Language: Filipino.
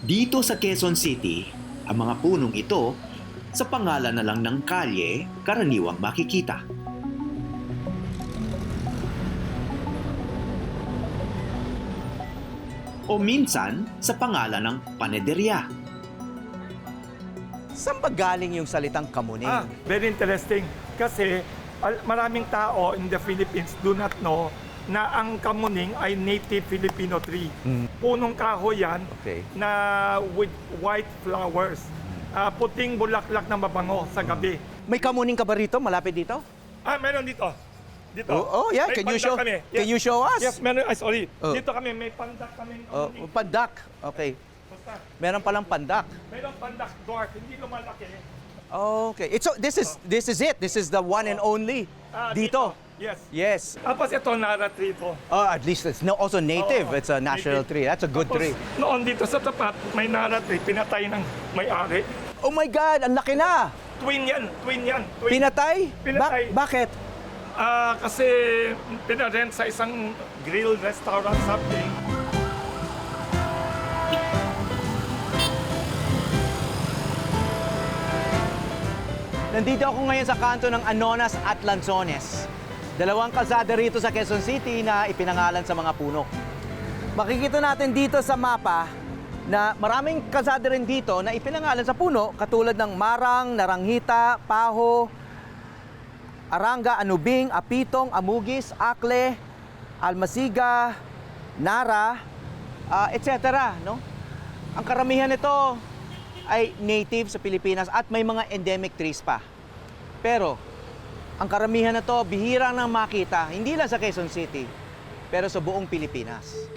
Dito sa Quezon City, ang mga punong ito, sa pangalan na lang ng kalye, karaniwang makikita. O minsan, sa pangalan ng panederya. Saan ba galing yung salitang kamuning? Very interesting. Kasi maraming tao in the Philippines do not know na ang kamuning ay native Filipino tree. Punong kahoy yan Okay. na with white flowers. Puting bulaklak na mabango sa gabi. May kamuning ka ba rito? Malapit dito? Meron dito. Dito. Oh, yeah. May Can you pandak show? kami. Can you show us? Yes, meron. Sorry. Oh. Dito kami, may pandak kami. Pandak. Okay. Basta. Meron palang pandak. Meron pandak dwarf, hindi lumalaki. Okay. So this is it. This is the one and only. Dito. Yes. Yes. Tapos ito, Nara tree ito. Oh, at least it's also native. Oo, It's a national native. tree. That's a good Tapos, tree. noon dito sa tapat, may Nara tree, pinatay ng may-ari. Oh my God, ang laki na. Twin yan, twin yan. Twin. Pinatay? Pinatay. Bakit? Kasi pinarent sa isang grill restaurant something. Nandito ako ngayon sa kanto ng Anonas at Lanzones. Dalawang kalsada rito sa Quezon City na ipinangalan sa mga puno. Makikita natin dito sa mapa na maraming kalsada rin dito na ipinangalan sa puno katulad ng Marang, Naranghita, Paho, Aranga, Anubing, Apitong, Amugis, Akle, Almasiga, Nara, etc. No? Ang karamihan nito ay native sa Pilipinas at may mga endemic trees pa. Pero ang karamihan na to bihira nang makita, hindi lang sa Quezon City, pero sa buong Pilipinas.